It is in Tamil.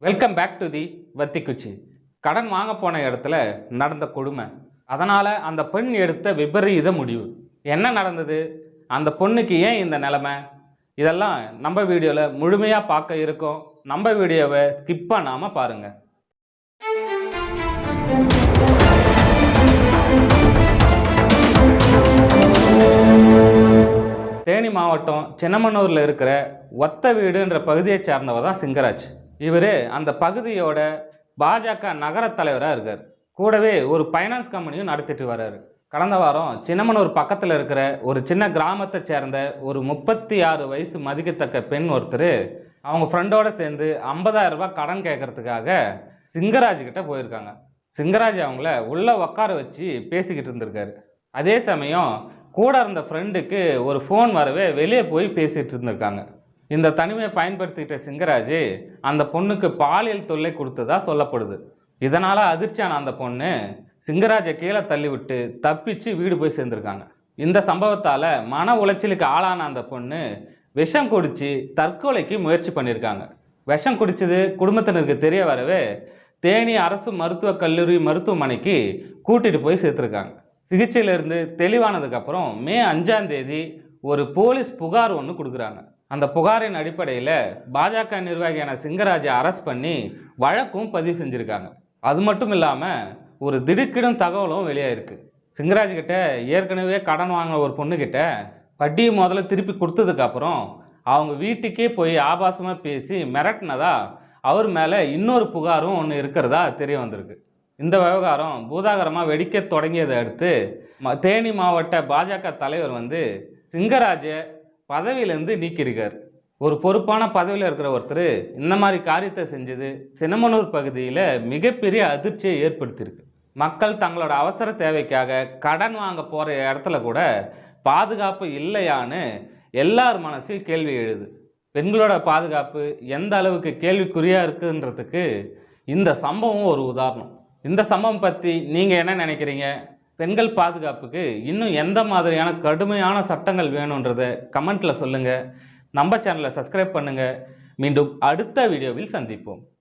Welcome back to the Vathikuchi. கடன் வாங்க போன இடத்துல நடந்த கொடுமை, அதனால் அந்த பெண் எடுத்த விபரீத முடிவு என்ன நடந்தது, அந்த பொண்ணுக்கு ஏன் இந்த நிலைமை, இதெல்லாம் நம்ம வீடியோவில் முழுமையாக பார்க்க இருக்கோம். நம்ம வீடியோவை ஸ்கிப் பண்ணாமல் பாருங்கள். தேனி மாவட்டம் சின்னமனூரில் இருக்கிற ஒத்த வீடுன்ற பகுதியை சார்ந்தவர் தான் சிங்கராஜ். இவர் அந்த பகுதியோட பாஜக நகர தலைவராக இருக்கார். கூடவே ஒரு ஃபைனான்ஸ் கம்பெனியும் நடத்திட்டு வர்றாரு. கடந்த வாரம் சின்னமனூர் பக்கத்தில் இருக்கிற ஒரு சின்ன கிராமத்தை சேர்ந்த ஒரு 36 வயசு மதிக்கத்தக்க பெண் ஒருத்தர் அவங்க ஃப்ரெண்டோடு சேர்ந்து 50,000 ரூபாய் கடன் கேட்கறதுக்காக சிங்கராஜ் கிட்ட போயிருக்காங்க. சிங்கராஜ் அவங்கள உள்ளே உட்கார வச்சு பேசிக்கிட்டு இருந்திருக்காரு. அதே சமயம் கூட இருந்த ஃப்ரெண்டுக்கு ஒரு ஃபோன் வரவே வெளியே போய் பேசிகிட்டு இருந்திருக்காங்க. இந்த தனிமையை பயன்படுத்திக்கிட்ட சிங்கராஜ் அந்த பொண்ணுக்கு பாலியல் தொல்லை கொடுத்ததா சொல்லப்படுது. இதனால் அதிர்ச்சியான அந்த பொண்ணு சிங்கராஜை கீழே தள்ளிவிட்டு தப்பிச்சு வீடு போய் சேர்ந்துருக்காங்க. இந்த சம்பவத்தால் மன உளைச்சலுக்கு ஆளான அந்த பொண்ணு விஷம் குடித்து தற்கொலைக்கு முயற்சி பண்ணியிருக்காங்க. விஷம் குடித்தது குடும்பத்தினருக்கு தெரிய வரவே தேனி அரசு மருத்துவக் கல்லூரி மருத்துவமனைக்கு கூட்டிகிட்டு போய் சேர்த்துருக்காங்க. சிகிச்சையிலிருந்து தெளிவானதுக்கப்புறம் மே 5ஆம் தேதி ஒரு போலீஸ் புகார் ஒன்று கொடுக்குறாங்க. அந்த புகாரின் அடிப்படையில் பாஜக நிர்வாகியான சிங்கராஜை அரெஸ்ட் பண்ணி வழக்கும் பதிவு செஞ்சுருக்காங்க. அது மட்டும் இல்லாமல் ஒரு திடுக்கிடும் தகவலும் வெளியாயிருக்கு. சிங்கராஜ் கிட்ட ஏற்கனவே கடன் வாங்கின ஒரு பொண்ணுக்கிட்ட வட்டியை முதல்ல திருப்பி கொடுத்ததுக்கப்புறம் அவங்க வீட்டுக்கே போய் ஆபாசமாக பேசி மிரட்டினதா அவர் மேலே இன்னொரு புகாரும் ஒன்று இருக்கிறதா தெரிய வந்திருக்கு. இந்த விவகாரம் பூதாகரமாக வெடிக்க தொடங்கியதை அடுத்து தேனி மாவட்ட பாஜக தலைவர் சிங்கராஜை பதவியிலேருந்து நீக்கியிருக்கார். ஒரு பொறுப்பான பதவியில் இருக்கிற ஒருத்தர் இந்த மாதிரி காரியத்தை செஞ்சது சின்னமனூர் பகுதியில் மிகப்பெரிய அதிர்ச்சியை ஏற்படுத்தியிருக்கு. மக்கள் தங்களோட அவசர தேவைக்காக கடன் வாங்க போகிற இடத்துல கூட பாதுகாப்பு இல்லையான்னு எல்லார் மனசையும் கேள்வி எழுது. பெண்களோட பாதுகாப்பு எந்த அளவுக்கு கேள்விக்குறியாக இருக்குன்றதுக்கு இந்த சம்பவம் ஒரு உதாரணம். இந்த சம்பவம் பற்றி நீங்கள் என்ன நினைக்கிறீங்க? பெண்கள் பாதுகாப்புக்கு இன்னும் எந்த மாதிரியான கடுமையான சட்டங்கள் வேணுன்றதை கமெண்ட்டில் சொல்லுங்கள். நம்ம சேனலை சப்ஸ்கிரைப் பண்ணுங்கள். மீண்டும் அடுத்த வீடியோவில் சந்திப்போம்.